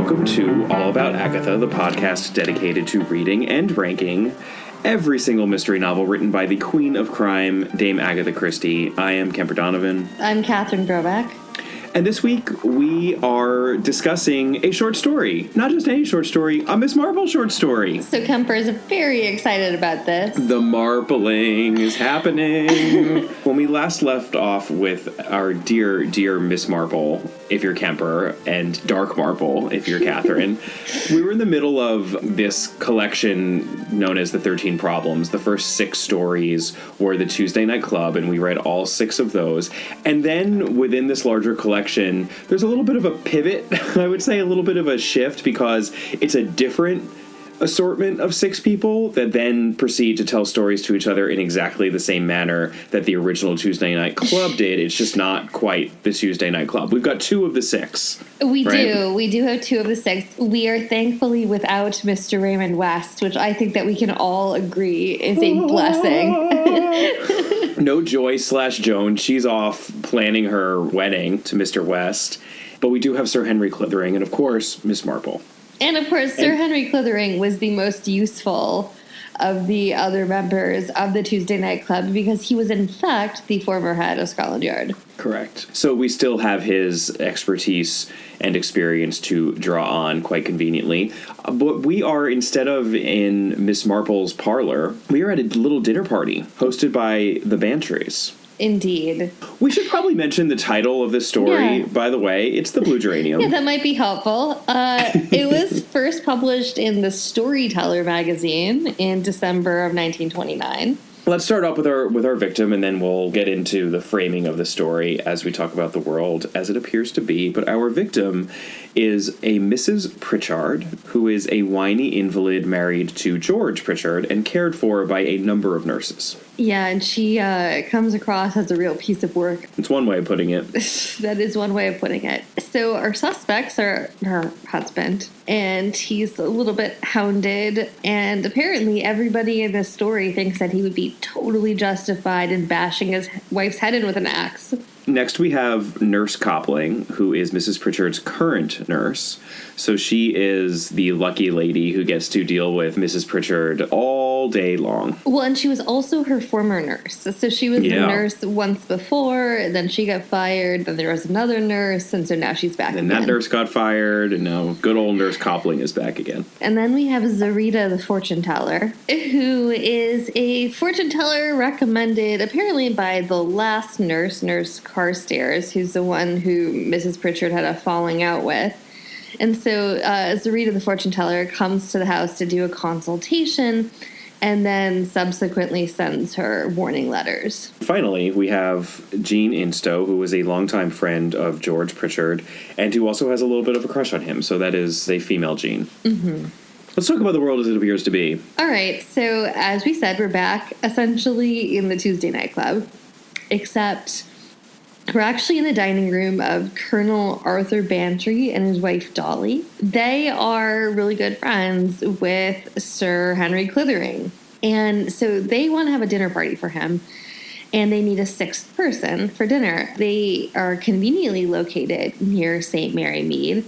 welcome to All About Agatha, the podcast dedicated to reading and ranking every single mystery novel written by the Queen of Crime, Dame Agatha Christie. I am Kemper Donovan. I'm Catherine Broback. And this week, we are discussing a short story. Not just any short story, a Miss Marple short story. So Kemper is very excited about this. The marpling is happening. When we last left off with our dear, dear Miss Marple, if you're Kemper, and Dark Marple, if you're Catherine, we were in the middle of this collection known as the 13 Problems. The first 6 stories were the Tuesday Night Club, and we read all 6 of those. And then within this larger collection, there's a little bit of a pivot, I would say, a little bit of a shift, because it's a different assortment of 6 people that then proceed to tell stories to each other in exactly the same manner that the original Tuesday Night Club did. It's just not quite the Tuesday Night Club. We've got 2 of the 6. We right? do. We do have 2 of the 6. We are thankfully without Mr. Raymond West, which I think that we can all agree is a blessing. No Joy/Joan. She's off planning her wedding to Mr. West. But we do have Sir Henry Clithering and, of course, Miss Marple. And, of course, Sir Henry Clithering was the most useful of the other members of the Tuesday Night Club because he was, in fact, the former head of Scotland Yard. Correct. So we still have his expertise and experience to draw on quite conveniently. But we are, instead of in Miss Marple's parlor, we are at a little dinner party hosted by the Bantrys. Indeed. We should probably mention the title of this story, by the way. It's The Blue Geranium. Yeah, that might be helpful. It was first published in the Storyteller magazine in December of 1929. Let's start off with our victim, and then we'll get into the framing of the story as we talk about the world as it appears to be. But our victim is a Mrs. Pritchard, who is a whiny invalid married to George Pritchard and cared for by a number of nurses. Yeah, and she comes across as a real piece of work. It's one way of putting it. That is one way of putting it. So our suspects are her husband, and he's a little bit hounded, and apparently everybody in this story thinks that he would be totally justified in bashing his wife's head in with an axe. Next, we have Nurse Copling, who is Mrs. Pritchard's current nurse. So she is the lucky lady who gets to deal with Mrs. Pritchard all day long. Well, and she was also her former nurse. So she was the nurse once before, then she got fired, then there was another nurse, and so now she's back again. And that nurse got fired, and now good old Nurse Copling is back again. And then we have Zarita, the fortune teller, who is a fortune teller recommended apparently by the last nurse, Nurse Carstairs, who's the one who Mrs. Pritchard had a falling out with. And so Zarita, the fortune teller, comes to the house to do a consultation and then subsequently sends her warning letters. Finally, we have Jean Instow, who was a longtime friend of George Pritchard and who also has a little bit of a crush on him. So that is a female Jean. Mm-hmm. Let's talk about the world as it appears to be. All right. So as we said, we're back essentially in the Tuesday Night Club, except we're actually in the dining room of Colonel Arthur Bantry and his wife Dolly. They are really good friends with Sir Henry Clithering. And so they want to have a dinner party for him, and they need a 6th person for dinner. They are conveniently located near St. Mary Mead.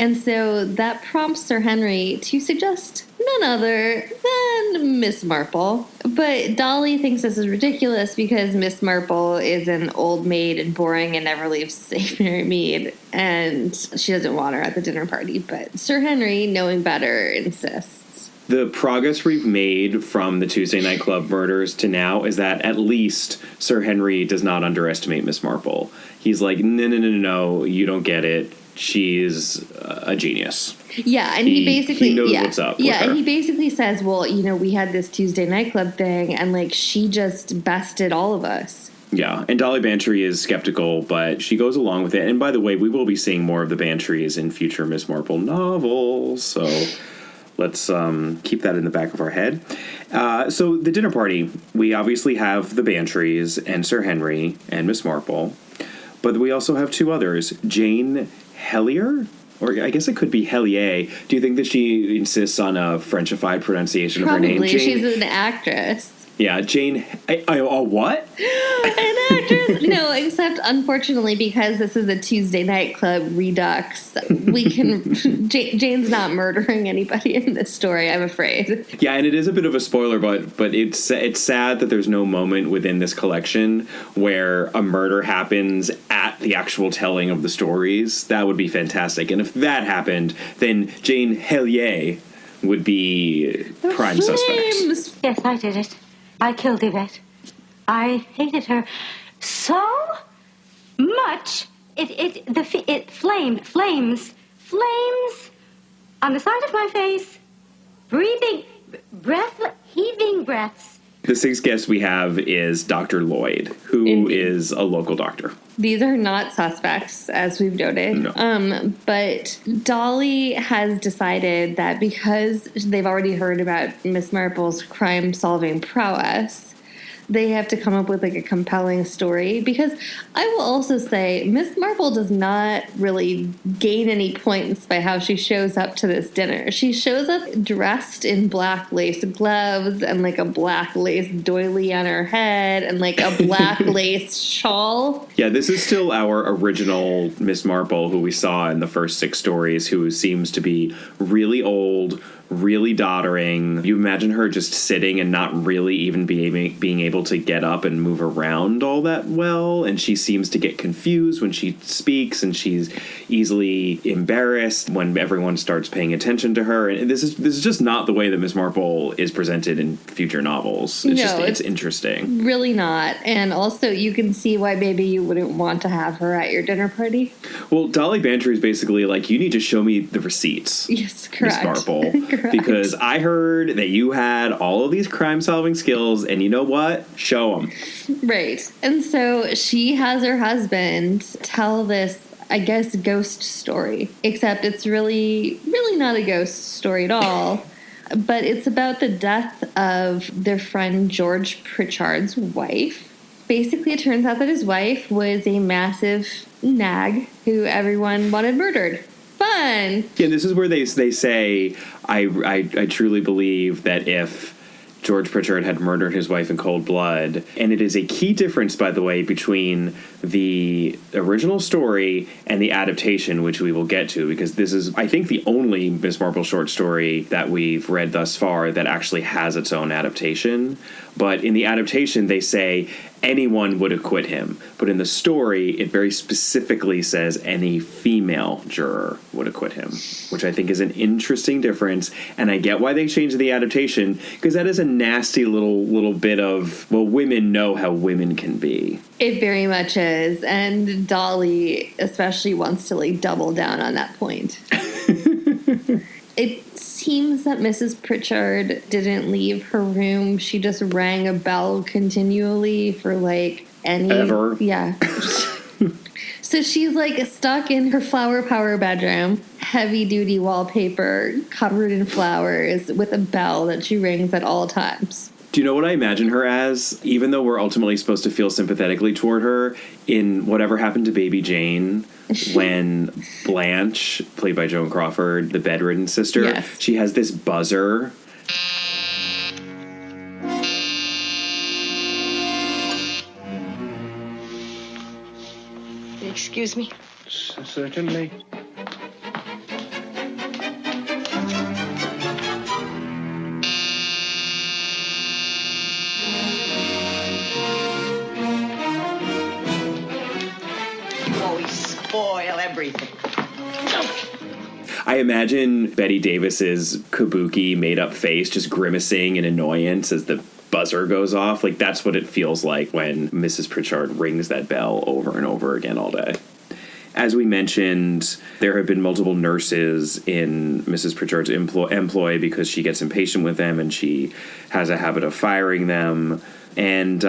And so that prompts Sir Henry to suggest none other than Miss Marple. But Dolly thinks this is ridiculous because Miss Marple is an old maid and boring and never leaves St. Mary Mead, and she doesn't want her at the dinner party. But Sir Henry, knowing better, insists. The progress we've made from the Tuesday Night Club murders to now is that at least Sir Henry does not underestimate Miss Marple. He's like, no, you don't get it. She's a genius. Yeah, and he basically knows what's up. Yeah, and he basically says, well, we had this Tuesday Night Club thing, and she just bested all of us. Yeah, and Dolly Bantry is skeptical, but she goes along with it. And by the way, we will be seeing more of the Bantrys in future Miss Marple novels, so let's keep that in the back of our head. So the dinner party, we obviously have the Bantrys and Sir Henry and Miss Marple, but we also have 2 others, Jane Hellier, or I guess it could be Hellier. Do you think that she insists on a Frenchified pronunciation of her name? Probably. She's an actress. Yeah, Jane. What? An actress? No, except unfortunately, because this is a Tuesday nightclub redux, we can. Jane's not murdering anybody in this story, I'm afraid. Yeah, and it is a bit of a spoiler, but it's sad that there's no moment within this collection where a murder happens at the actual telling of the stories. That would be fantastic. And if that happened, then Jane Hellier would be prime suspect. Yes, I did it. I killed Yvette. I hated her so much. It flames on the side of my face, heaving breaths. The sixth guest we have is Dr. Lloyd, who is a local doctor. These are not suspects, as we've noted. No. But Dolly has decided that because they've already heard about Miss Marple's crime-solving prowess, they have to come up with, like, a compelling story. Because I will also say, Miss Marple does not really gain any points by how she shows up to this dinner. She shows up dressed in black lace gloves and, like, a black lace doily on her head and, like, a black lace shawl. Yeah, this is still our original Miss Marple, who we saw in the first 6 stories, who seems to be really old, really doddering. You imagine her just sitting and not really even being able to get up and move around all that well, and she seems to get confused when she speaks, and she's easily embarrassed when everyone starts paying attention to her. And this is just not the way that Miss Marple is presented in future novels. It's interesting. Really not. And also you can see why maybe you wouldn't want to have her at your dinner party. Well, Dolly Bantry is basically like, you need to show me the receipts. Yes, correct. Miss Marple. Correct. Because I heard that you had all of these crime-solving skills, and you know what? Show them. Right. And so she has her husband tell this, I guess, ghost story. Except it's really not a ghost story at all. But it's about the death of their friend George Pritchard's wife. Basically, it turns out that his wife was a massive nag who everyone wanted murdered. Fun! Yeah, this is where they say, I truly believe that if George Pritchard had murdered his wife in cold blood, and it is a key difference, by the way, between the original story and the adaptation, which we will get to, because this is, I think, the only Miss Marple short story that we've read thus far that actually has its own adaptation. But in the adaptation, they say anyone would acquit him. But in the story, it very specifically says any female juror would acquit him, which I think is an interesting difference. And I get why they changed the adaptation, because that is a nasty little bit of, well, women know how women can be. It very much is. And Dolly especially wants to, like, double down on that point. It seems that Mrs. Pritchard didn't leave her room. She just rang a bell continually for, like, any... Ever. Yeah. So she's, like, stuck in her flower power bedroom, heavy-duty wallpaper, covered in flowers, with a bell that she rings at all times. Do you know what I imagine her as? Even though we're ultimately supposed to feel sympathetically toward her, in Whatever Happened to Baby Jane, when Blanche, played by Joan Crawford, the bedridden sister, yes, she has this buzzer. Excuse me? Certainly. Spoil everything. I imagine Betty Davis's kabuki made-up face just grimacing in annoyance as the buzzer goes off. Like, that's what it feels like when Mrs. Pritchard rings that bell over and over again all day. As we mentioned, there have been multiple nurses in Mrs. Pritchard's employ because she gets impatient with them and she has a habit of firing them. And,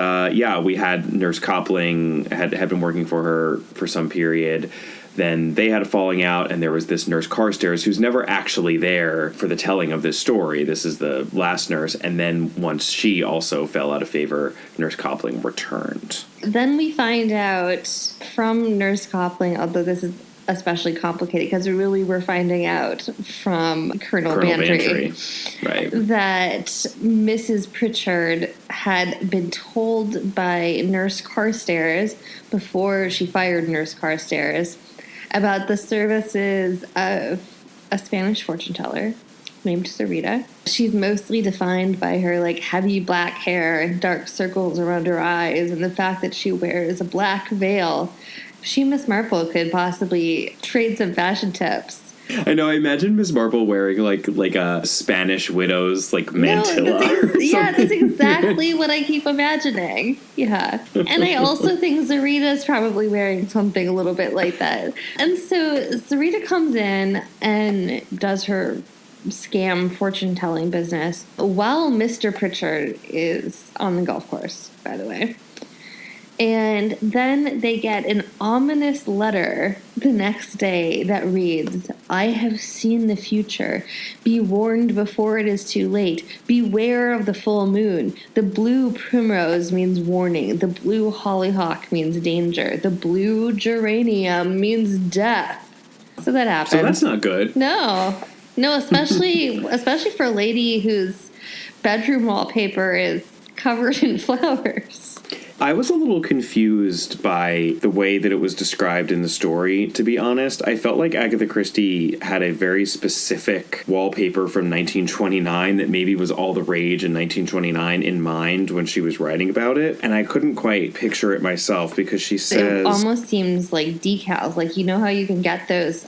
we had Nurse Copling had been working for her for some period. Then they had a falling out, and there was this Nurse Carstairs who's never actually there for the telling of this story. This is the last nurse. And then once she also fell out of favor, Nurse Copling returned. Then we find out from Nurse Copling, although this is especially complicated because really we're finding out from Colonel Bantry right, that Mrs. Pritchard had been told by Nurse Carstairs before she fired Nurse Carstairs about the services of a Spanish fortune teller named Sarita. She's mostly defined by her like heavy black hair and dark circles around her eyes and the fact that she wears a black veil. She, Miss Marple, could possibly trade some fashion tips. I know. I imagine Miss Marple wearing like a Spanish widow's like mantilla. That's exactly what I keep imagining. Yeah, and I also think Sarita's probably wearing something a little bit like that. And so Sarita comes in and does her scam fortune telling business while Mr. Pritchard is on the golf course, by the way. And then they get an ominous letter the next day that reads, "I have seen the future. Be warned before it is too late. Beware of the full moon. The blue primrose means warning. The blue hollyhock means danger. The blue geranium means death." So that happens. So that's not good. No, especially for a lady whose bedroom wallpaper is covered in flowers. I was a little confused by the way that it was described in the story, to be honest. I felt like Agatha Christie had a very specific wallpaper from 1929 that maybe was all the rage in 1929 in mind when she was writing about it. And I couldn't quite picture it myself because she says... It almost seems like decals. Like, you know how you can get those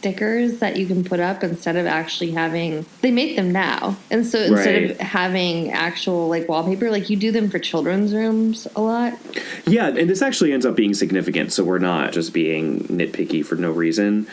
stickers that you can put up instead of actually having... They make them now. And so instead of having actual, like, wallpaper, like, you do them for children's rooms a lot. Yeah, and this actually ends up being significant, so we're not just being nitpicky for no reason.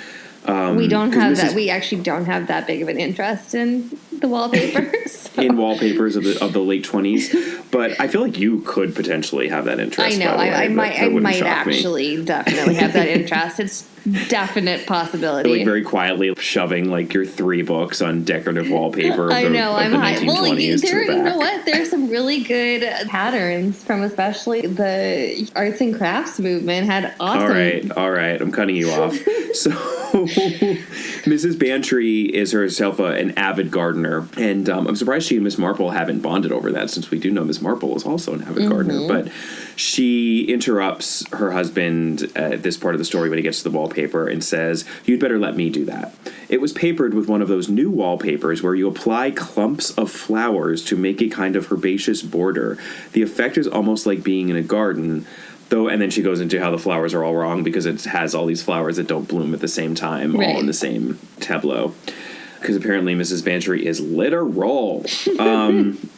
We don't have that. We actually don't have that big of an interest in the wallpapers. In wallpapers of the late 20s. But I feel like you could potentially have that interest. I know. I might actually definitely have that interest. It's definite possibility. Like very quietly shoving like your 3 books on decorative wallpaper. I know. I'm high. Well, you know what? There's some really good patterns from especially the arts and crafts movement. Had awesome. All right. I'm cutting you off. So Mrs. Bantry is herself an avid gardener, and I'm surprised she and Miss Marple haven't bonded over that, since we do know Miss Marple is also an avid gardener. But she interrupts her husband at this part of the story when he gets to the wallpaper and says, "You'd better let me do that. It was papered with one of those new wallpapers where you apply clumps of flowers to make a kind of herbaceous border. The effect is almost like being in a garden." Though, and then she goes into how the flowers are all wrong because it has all these flowers that don't bloom at the same time, all in the same tableau. Because apparently Mrs. Bantry is literal.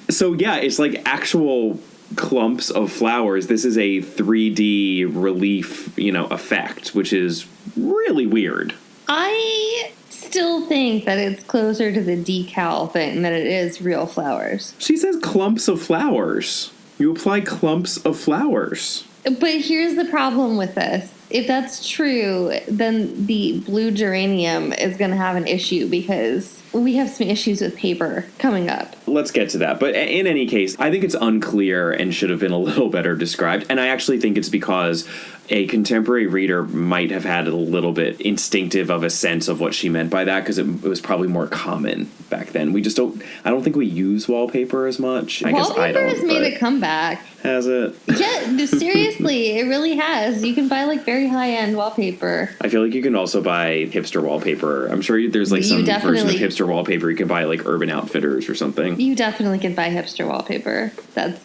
So yeah, it's like actual clumps of flowers. This is a 3D relief, effect, which is really weird. I still think that it's closer to the decal thing than it is real flowers. She says clumps of flowers. You apply clumps of flowers. But here's the problem with this. If that's true, then the blue geranium is going to have an issue because we have some issues with paper coming up. Let's get to that. But in any case, I think it's unclear and should have been a little better described. And I actually think it's because a contemporary reader might have had a little bit instinctive of a sense of what she meant by that, because it was probably more common back then. I don't think we use wallpaper as much. I guess I don't. Wallpaper has made a comeback. Has it? Yeah, seriously, it really has. You can buy like very high-end wallpaper. I feel like you can also buy hipster wallpaper. I'm sure there's like some version of hipster wallpaper you can buy like Urban Outfitters or something. You definitely can buy hipster wallpaper. That's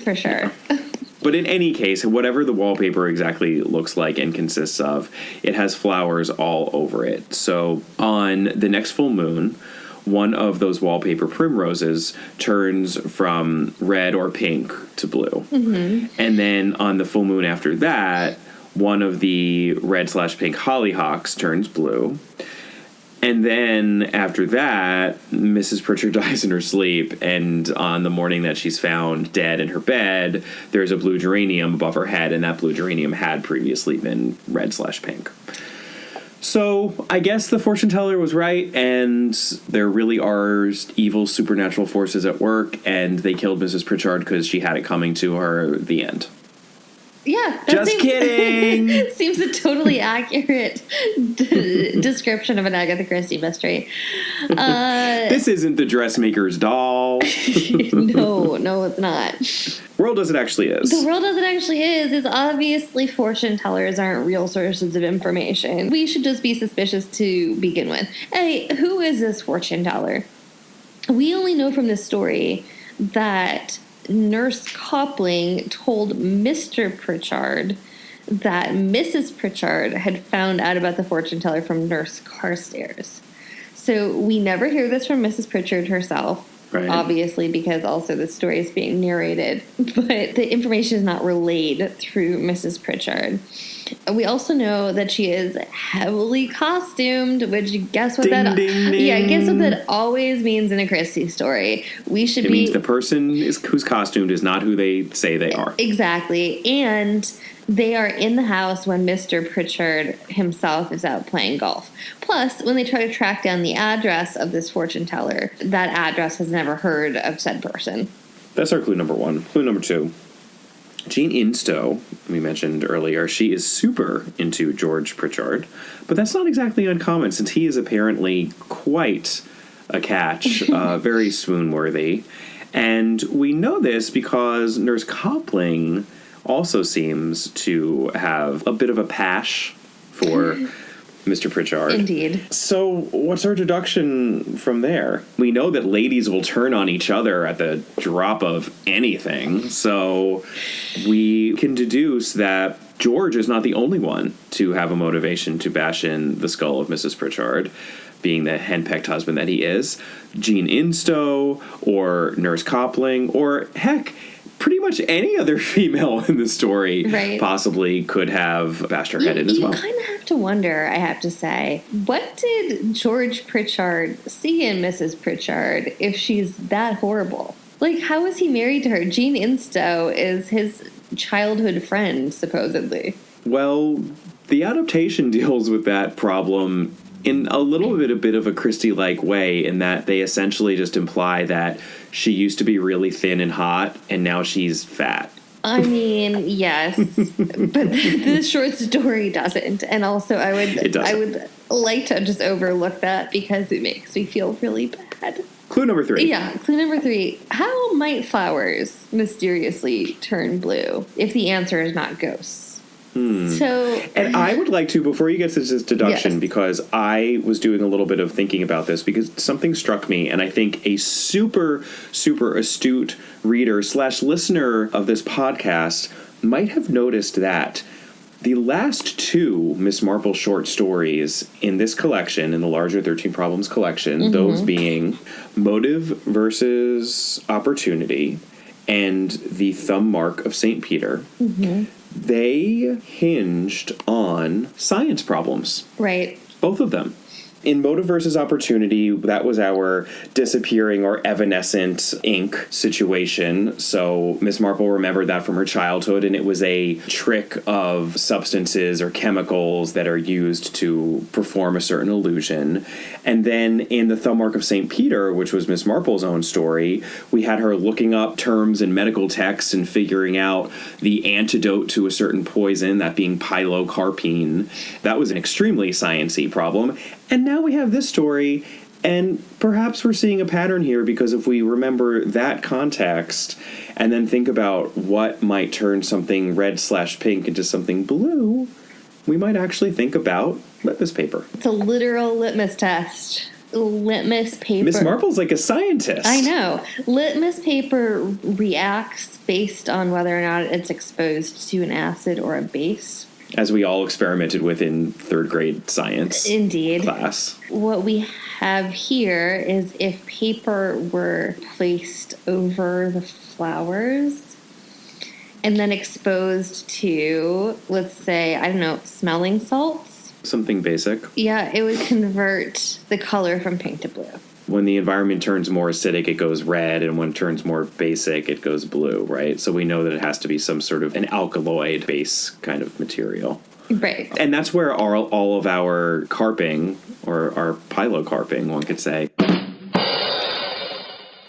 for sure. Yeah. But in any case, whatever the wallpaper exactly looks like and consists of, it has flowers all over it. So on the next full moon, one of those wallpaper primroses turns from red or pink to blue. Mm-hmm. And then on the full moon after that, one of the red/pink hollyhocks turns blue. And then after that, Mrs. Pritchard dies in her sleep, and on the morning that she's found dead in her bed, there's a blue geranium above her head, and that blue geranium had previously been red/pink. So I guess the fortune teller was right, and there really are evil supernatural forces at work, and they killed Mrs. Pritchard because she had it coming to her. The end. Yeah. That Just kidding. Seems a totally accurate description of an Agatha Christie mystery. This isn't the dressmaker's doll. No, it's not. World as it actually is. The world as it actually is obviously fortune tellers aren't real sources of information. We should just be suspicious to begin with. Hey, who is this fortune teller? We only know from this story that Nurse Copling told Mr. Pritchard that Mrs. Pritchard had found out about the fortune teller from Nurse Carstairs. So we never hear this from Mrs. Pritchard herself, right. Obviously, because also the story is being narrated, but the information is not relayed through Mrs. Pritchard. We also know that she is heavily costumed, which guess what guess what that always means in a Christie story. It means the person who's costumed is not who they say they are. Exactly. And they are in the house when Mr. Pritchard himself is out playing golf. Plus, when they try to track down the address of this fortune teller, that address has never heard of said person. That's our clue number one. Clue number two. Jean Instow, we mentioned earlier, she is super into George Pritchard, but that's not exactly uncommon since he is apparently quite a catch, very swoon-worthy. And we know this because Nurse Copling also seems to have a bit of a pash for Mr. Pritchard. Indeed. So what's our deduction from there? We know that ladies will turn on each other at the drop of anything. So we can deduce that George is not the only one to have a motivation to bash in the skull of Mrs. Pritchard, being the henpecked husband that he is. Jean Instow or Nurse Copling or, heck, pretty much any other female in the story possibly could have bashed her head in as well. You kind of have to wonder, I have to say, what did George Pritchard see in Mrs. Pritchard if she's that horrible? Like, how was he married to her? Jean Instow is his childhood friend, supposedly. Well, the adaptation deals with that problem in a bit of a Christie-like way, in that they essentially just imply that she used to be really thin and hot, and now she's fat. I mean, yes, but the short story doesn't. And also, I would like to just overlook that because it makes me feel really bad. Clue number 3. Yeah, clue number 3. How might flowers mysteriously turn blue if the answer is not ghosts? And I would like to, before you get to this deduction, because I was doing a little bit of thinking about this, because something struck me, and I think a super, super astute reader / listener of this podcast might have noticed that the last 2 Miss Marple short stories in this collection, in the larger 13 Problems collection, those being Motive versus Opportunity and The Thumb Mark of St. Peter, they hinged on science problems. Right. Both of them. In Motive versus Opportunity, that was our disappearing or evanescent ink situation. So Miss Marple remembered that from her childhood, and it was a trick of substances or chemicals that are used to perform a certain illusion. And then in The Thumb Mark of St. Peter, which was Miss Marple's own story, we had her looking up terms in medical texts and figuring out the antidote to a certain poison, that being pilocarpine. That was an extremely sciencey problem. And now we have this story, and perhaps we're seeing a pattern here, because if we remember that context and then think about what might turn something red/pink into something blue, we might actually think about litmus paper. It's a literal litmus test. Litmus paper. Miss Marple's like a scientist. I know. Litmus paper reacts based on whether or not it's exposed to an acid or a base. As we all experimented with in 3rd grade science class. What we have here is if paper were placed over the flowers and then exposed to, let's say, I don't know, smelling salts. Something basic. Yeah, it would convert the color from pink to blue. When the environment turns more acidic, it goes red, and when it turns more basic, it goes blue, right? So we know that it has to be some sort of an alkaloid base kind of material. Right. And that's where all of our carping, or our pilocarping, one could say,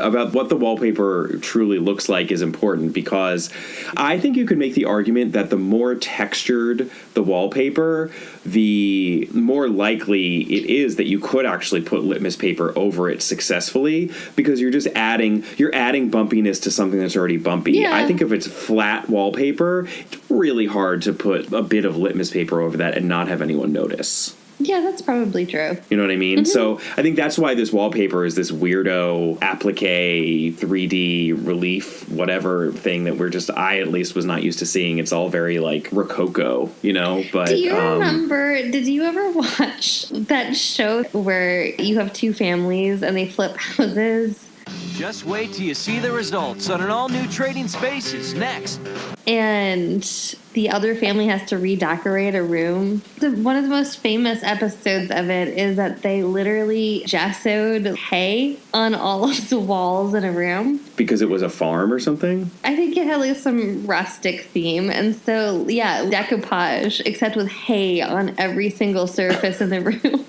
about what the wallpaper truly looks like is important, because I think you could make the argument that the more textured the wallpaper, the more likely it is that you could actually put litmus paper over it successfully, because you're adding bumpiness to something that's already bumpy. Yeah. I think if it's flat wallpaper, it's really hard to put a bit of litmus paper over that and not have anyone notice. Yeah, that's probably true. You know what I mean? Mm-hmm. So I think that's why this wallpaper is this weirdo applique 3D relief whatever thing that I at least was not used to seeing. It's all very like Rococo, you know? But do you remember, did you ever watch that show where you have two families and they flip houses? Just wait till you see the results on an all-new Trading Spaces next. And the other family has to redecorate a room. One of the most famous episodes of it is that they literally gessoed hay on all of the walls in a room. Because it was a farm or something? I think it had like some rustic theme. And so, yeah, decoupage, except with hay on every single surface in the room.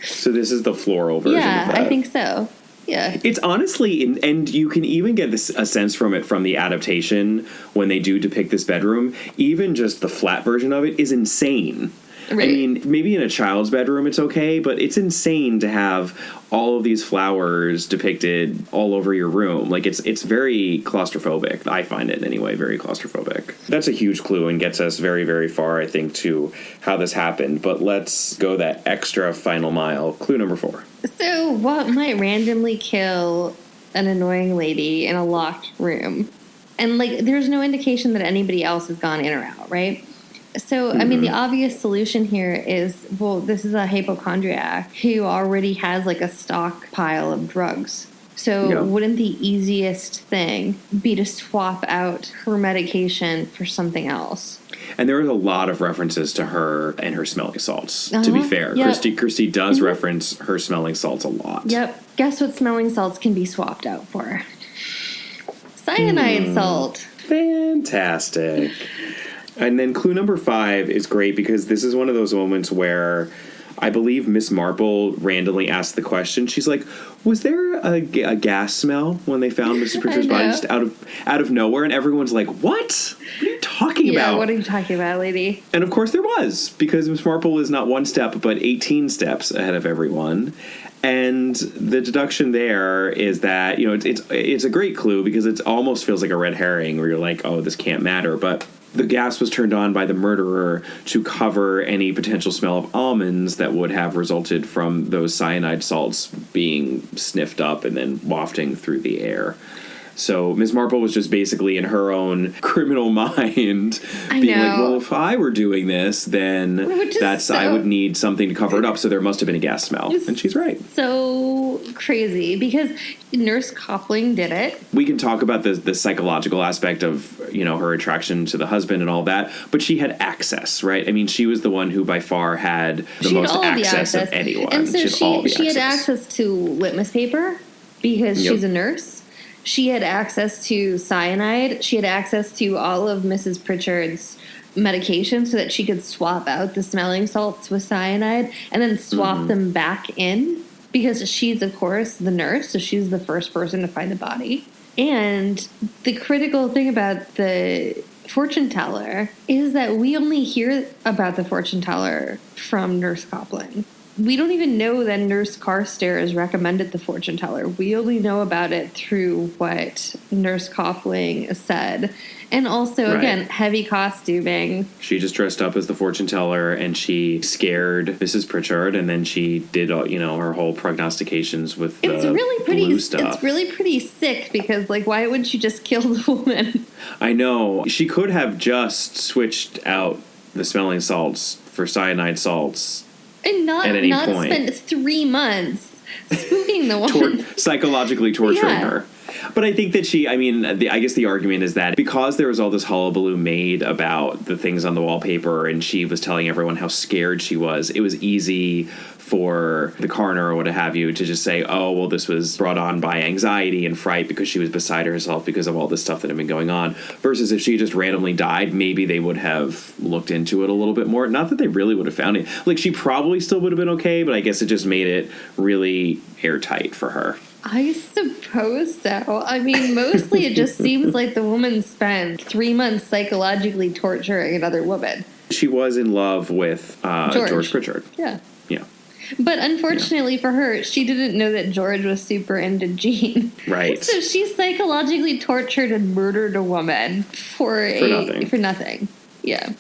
So this is the floral version of that? Yeah, I think so. Yeah. It's honestly, and you can even get a sense from it from the adaptation when they do depict this bedroom. Even just the flat version of it is insane. Right. I mean, maybe in a child's bedroom it's okay, but it's insane to have all of these flowers depicted all over your room. Like, it's very claustrophobic. I find it, anyway, very claustrophobic. That's a huge clue and gets us very, very far, I think, to how this happened. But let's go that extra final mile. Clue number 4. So, what might randomly kill an annoying lady in a locked room? And, like, there's no indication that anybody else has gone in or out, right? So, I mean, the obvious solution here is, well, this is a hypochondriac who already has, like, a stockpile of drugs. So wouldn't the easiest thing be to swap out her medication for something else? And there is a lot of references to her and her smelling salts, to be fair. Yep. Christie does reference her smelling salts a lot. Yep. Guess what smelling salts can be swapped out for? Cyanide salt. Fantastic. And then clue number 5 is great because this is one of those moments where I believe Miss Marple randomly asked the question. She's like, was there a gas smell when they found Mrs. Pritchard's body just out of nowhere? And everyone's like, what? What are you talking about? Yeah, what are you talking about, lady? And of course there was, because Miss Marple is not one step, but 18 steps ahead of everyone. And the deduction there is that, you know, it's a great clue because it almost feels like a red herring where you're like, oh, this can't matter. But the gas was turned on by the murderer to cover any potential smell of almonds that would have resulted from those cyanide salts being sniffed up and then wafting through the air. So Ms. Marple was just basically in her own criminal mind being like, well, if I were doing this, then I would need something to cover it up. So there must have been a gas smell. And she's right. So crazy because Nurse Coupling did it. We can talk about the psychological aspect of, you know, her attraction to the husband and all that. But she had access, right? I mean, she was the one who by far had the most access of anyone. And so she had access to litmus paper because she's a nurse. She had access to cyanide. She had access to all of Mrs. Pritchard's medication so that she could swap out the smelling salts with cyanide and then swap them back in because she's, of course, the nurse, so she's the first person to find the body. And the critical thing about the fortune teller is that we only hear about the fortune teller from Nurse Coupling. We don't even know that Nurse Carstairs recommended the fortune teller. We only know about it through what Nurse Coupling said. And also, again, heavy costuming. She just dressed up as the fortune teller and she scared Mrs. Pritchard, and then she did, you know, her whole prognostications with blue stuff. It's really pretty sick because, like, why wouldn't you just kill the woman? I know. She could have just switched out the smelling salts for cyanide salts. And not spend 3 months spooking the woman. Psychologically torturing her. But I think that I guess the argument is that because there was all this hullabaloo made about the things on the wallpaper and she was telling everyone how scared she was, it was easy for the coroner or what have you to just say, oh, well, this was brought on by anxiety and fright because she was beside herself because of all this stuff that had been going on. Versus if she just randomly died, maybe they would have looked into it a little bit more. Not that they really would have found it. Like, she probably still would have been okay, but I guess it just made it really airtight for her. I suppose so. I mean, mostly it just seems like the woman spent 3 months psychologically torturing another woman. She was in love with George Pritchard. Yeah. Yeah. But unfortunately for her, she didn't know that George was super into Jean. Right. So she psychologically tortured and murdered a woman for nothing. Yeah.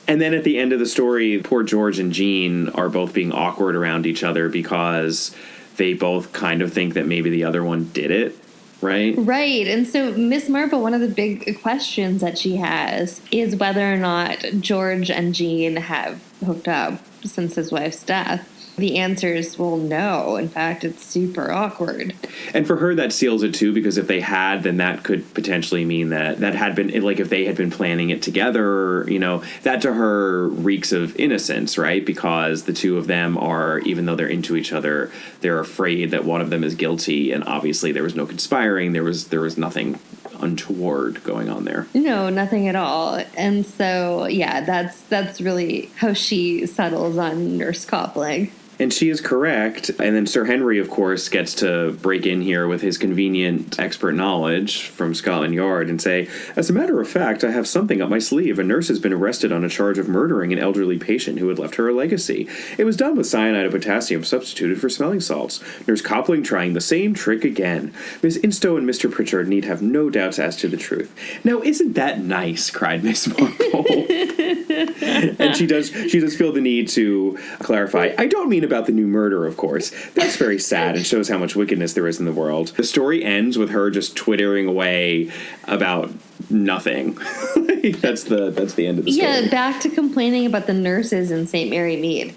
And then at the end of the story, poor George and Jean are both being awkward around each other because they both kind of think that maybe the other one did it, right? Right. And so Miss Marple, one of the big questions that she has is whether or not George and Jean have hooked up since his wife's death. The answer is, well, no. In fact, it's super awkward. And for her, that seals it, too, because if they had, then that could potentially mean that had been, like, if they had been planning it together, you know, that to her reeks of innocence, right? Because the two of them are, even though they're into each other, they're afraid that one of them is guilty. And obviously there was no conspiring. There was nothing untoward going on there. No, nothing at all. And so, yeah, that's really how she settles on Nurse Coupling. And she is correct. And then Sir Henry, of course, gets to break in here with his convenient expert knowledge from Scotland Yard and say, as a matter of fact, I have something up my sleeve. A nurse has been arrested on a charge of murdering an elderly patient who had left her a legacy. It was done with cyanide of potassium substituted for smelling salts. Nurse Coupling trying the same trick again. Miss Instow and Mr. Pritchard need have no doubts as to the truth. Now, isn't that nice? Cried Miss Marple. And she does feel the need to clarify. I don't mean about the new murder, of course. That's very sad and shows how much wickedness there is in the world. The story ends with her just twittering away about nothing. That's the end of the story. Yeah, back to complaining about the nurses in St. Mary Mead.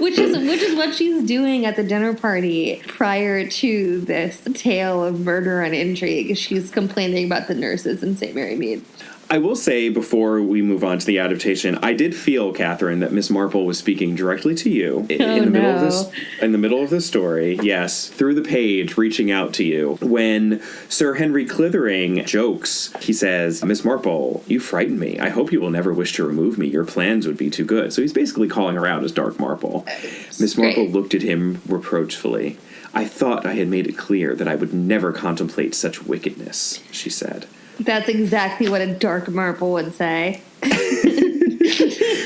Which is what she's doing at the dinner party prior to this tale of murder and intrigue. She's complaining about the nurses in St. Mary Mead. I will say, before we move on to the adaptation, I did feel, Catherine, that Miss Marple was speaking directly to you in the middle of this story. Yes, through the page, reaching out to you. When Sir Henry Clithering jokes, he says, Miss Marple, you frighten me. I hope you will never wish to remove me. Your plans would be too good. So he's basically calling her out as Dark Marple. Miss Marple looked at him reproachfully. I thought I had made it clear that I would never contemplate such wickedness, she said. That's exactly what a Dark Marple would say.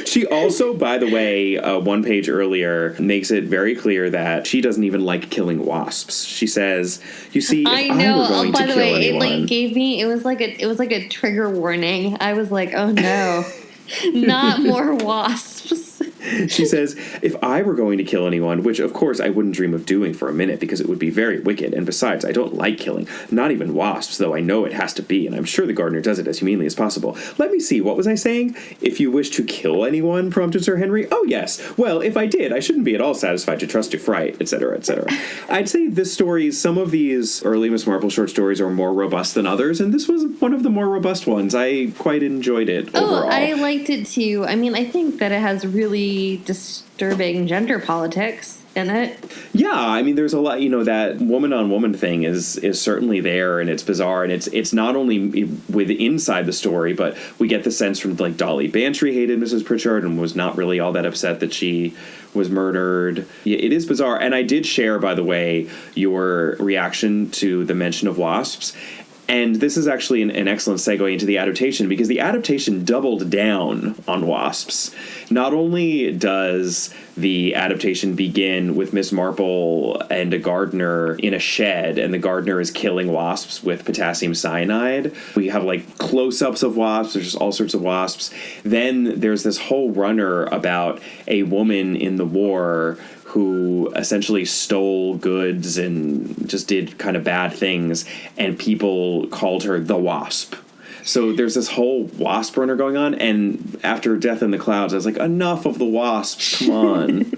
She also, by the way, one page earlier, makes it very clear that she doesn't even like killing wasps. She says, "You see, if I were going to kill anyone." It gave me. It was like a trigger warning. I was like, oh no, not more wasps. She says, if I were going to kill anyone, which of course I wouldn't dream of doing for a minute because it would be very wicked, and besides, I don't like killing, not even wasps, though I know it has to be, and I'm sure the gardener does it as humanely as possible. Let me see, what was I saying? If you wish to kill anyone, prompted Sir Henry. Oh yes, well, if I did, I shouldn't be at all satisfied to trust to fright, etc., etc. I'd say this story, some of these early Miss Marple short stories are more robust than others, and this was one of the more robust ones. I quite enjoyed it overall. Oh, I liked it too. I mean, I think that it has really disturbing gender politics in it. Yeah, I mean, there's a lot, that woman-on-woman thing is certainly there, and it's bizarre, and it's not only inside the story, but we get the sense from, like, Dolly Bantry hated Mrs. Pritchard and was not really all that upset that she was murdered. Yeah, it is bizarre, and I did share, by the way, your reaction to the mention of wasps. And this is actually an excellent segue into the adaptation, because the adaptation doubled down on wasps. Not only does the adaptation begin with Miss Marple and a gardener in a shed, and the gardener is killing wasps with potassium cyanide. We have, like, close-ups of wasps. There's just all sorts of wasps. Then there's this whole runner about a woman in the war who essentially stole goods and just did kind of bad things, and people called her the Wasp. So there's this whole wasp runner going on, and after Death in the Clouds, I was like, enough of the wasps, come on.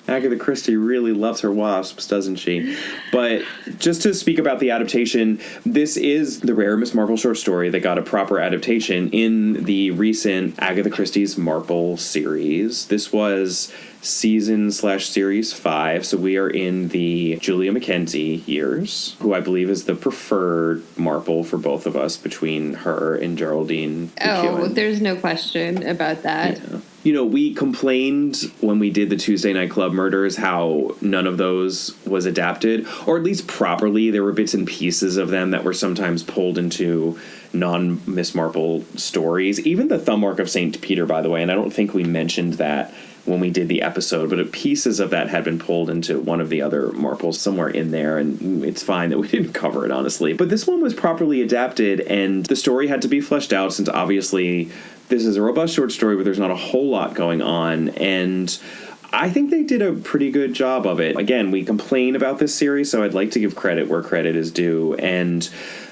Agatha Christie really loves her wasps, doesn't she? But just to speak about the adaptation, this is the rare Miss Marple short story that got a proper adaptation in the recent Agatha Christie's Marple series. This was season/series 5, so we are in the Julia Mackenzie years, who I believe is the preferred Marple for both of us between her and Geraldine McEwen. Oh, there's no question about that. Yeah. We complained when we did the Tuesday Night Club murders how none of those was adapted, or at least properly. There were bits and pieces of them that were sometimes pulled into non-Miss Marple stories. Even the Thumb Mark of St. Peter, by the way, and I don't think we mentioned that when we did the episode, but pieces of that had been pulled into one of the other Marples somewhere in there, and it's fine that we didn't cover it, honestly. But this one was properly adapted, and the story had to be fleshed out, since obviously this is a robust short story, but there's not a whole lot going on, and I think they did a pretty good job of it. Again, we complain about this series, so I'd like to give credit where credit is due, and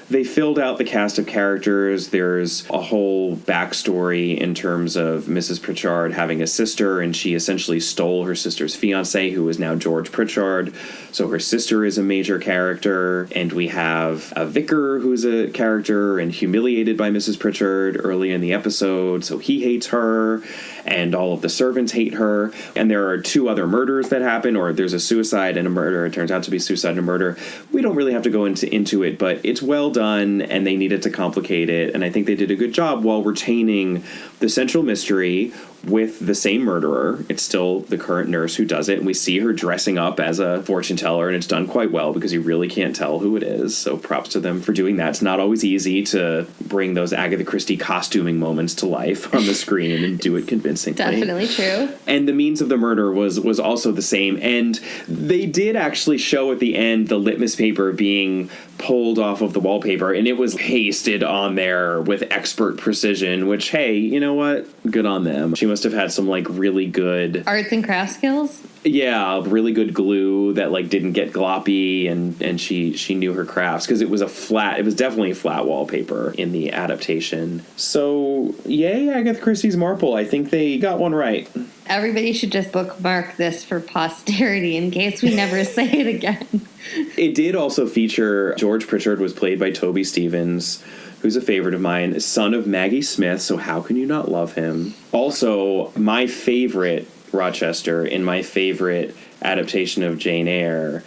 they filled out the cast of characters. There's a whole backstory in terms of Mrs. Pritchard having a sister, and she essentially stole her sister's fiancé, who is now George Pritchard. So her sister is a major character, and we have a vicar who's a character and humiliated by Mrs. Pritchard early in the episode, so he hates her, and all of the servants hate her. And there are 2 other murders that happen, or there's a suicide and a murder. It turns out to be suicide and a murder. We don't really have to go into it, but it's well done, and they needed to complicate it, and I think they did a good job while retaining the central mystery with the same murderer. It's still the current nurse who does it, and we see her dressing up as a fortune teller, and it's done quite well because you really can't tell who it is, so props to them for doing that. It's not always easy to bring those Agatha Christie costuming moments to life on the screen and do it convincingly. Definitely true. And the means of the murder was also the same, and they did actually show at the end the litmus paper being pulled off of the wallpaper, and it was pasted on there with expert precision, which, hey, you know what? Good on them. She must have had some, really good arts and craft skills. Yeah, really good glue that, didn't get gloppy, and she knew her crafts, because it was definitely a flat wallpaper in the adaptation. So, yay, Agatha Christie's Marple. I think they got one right. Everybody should just bookmark this for posterity in case we never say it again. It did also feature George Pritchard was played by Toby Stevens, who's a favorite of mine, son of Maggie Smith, so how can you not love him? Also, my favorite Rochester in my favorite adaptation of Jane Eyre.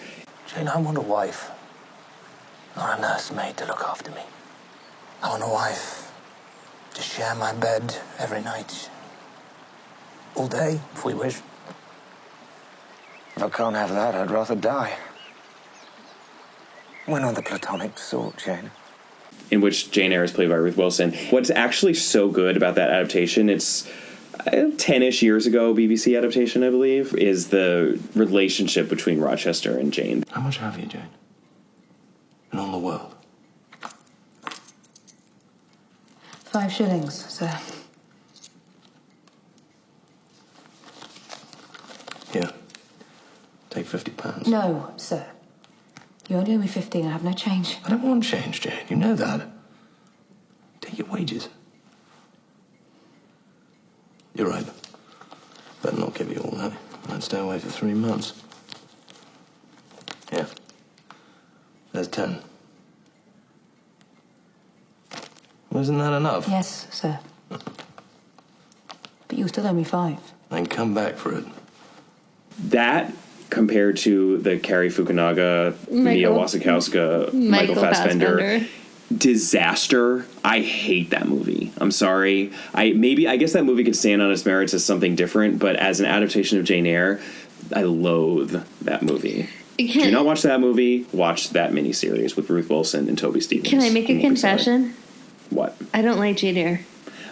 Jane, I want a wife, not a nursemaid to look after me. I want a wife to share my bed every night. All day, if we wish. If I can't have that, I'd rather die. We're not the platonic sort, Jane. In which Jane Eyre is played by Ruth Wilson. What's actually so good about that adaptation, it's 10-ish years ago, BBC adaptation, I believe, is the relationship between Rochester and Jane. How much have you, Jane? And on the world? 5 shillings, sir. Here. Take £50. No, sir. You only owe me 15. I have no change. I don't want change, Jane. You know that. Take your wages. You're right. Better not give you all that. I'd stay away for 3 months. Here. There's 10. Wasn't that enough? Yes, sir. But you still owe me 5. Then come back for it. That, compared to the Cary Fukunaga, Mia Wasikowska, Michael Fassbender disaster, I hate that movie. I'm sorry. I guess that movie could stand on its merits as something different, but as an adaptation of Jane Eyre, I loathe that movie. Do not watch that movie. Watch that miniseries with Ruth Wilson and Toby Stevens. Can I make a confession? What? I don't like Jane Eyre.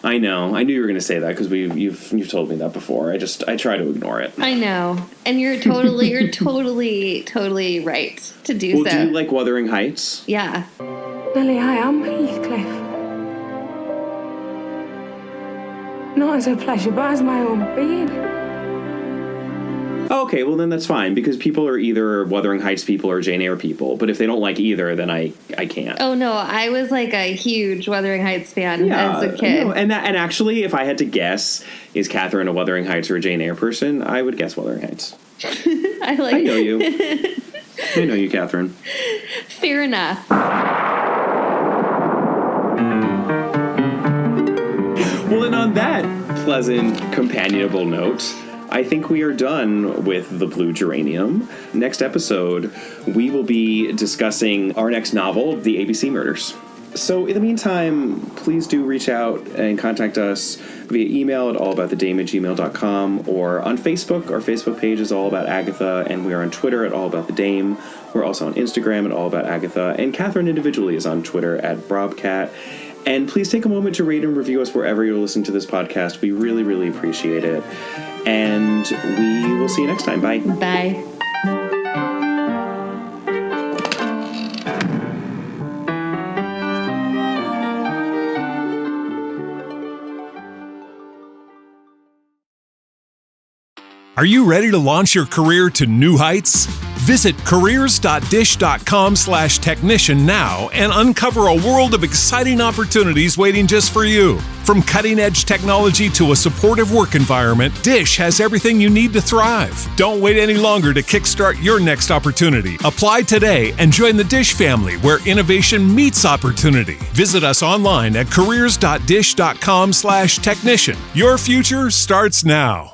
I know. I knew you were going to say that because you've told me that before. I try to ignore it. I know, and you're totally right to do so. Well, do you like Wuthering Heights? Yeah. Lily, I am Heathcliff. Not as a pleasure, but as my own being. Okay, well then that's fine, because people are either Wuthering Heights people or Jane Eyre people. But if they don't like either, then I can't. Oh no, I was a huge Wuthering Heights fan as a kid. No, and actually, if I had to guess, is Catherine a Wuthering Heights or a Jane Eyre person? I would guess Wuthering Heights. I know you. I know you, Catherine. Fair enough. Well, and on that pleasant, companionable note, I think we are done with the Blue Geranium. Next episode, we will be discussing our next novel, The ABC Murders. So in the meantime, please do reach out and contact us via email at allaboutthedame@gmail.com or on Facebook. Our Facebook page is All About Agatha, and we are on Twitter at All About the Dame. We're also on Instagram at All About Agatha, and Catherine individually is on Twitter at Brobcat. And please take a moment to rate and review us wherever you're listening to this podcast. We really, really appreciate it. And we will see you next time. Bye. Bye. Are you ready to launch your career to new heights? Visit careers.dish.com/technician now and uncover a world of exciting opportunities waiting just for you. From cutting-edge technology to a supportive work environment, Dish has everything you need to thrive. Don't wait any longer to kickstart your next opportunity. Apply today and join the Dish family where innovation meets opportunity. Visit us online at careers.dish.com/technician. Your future starts now.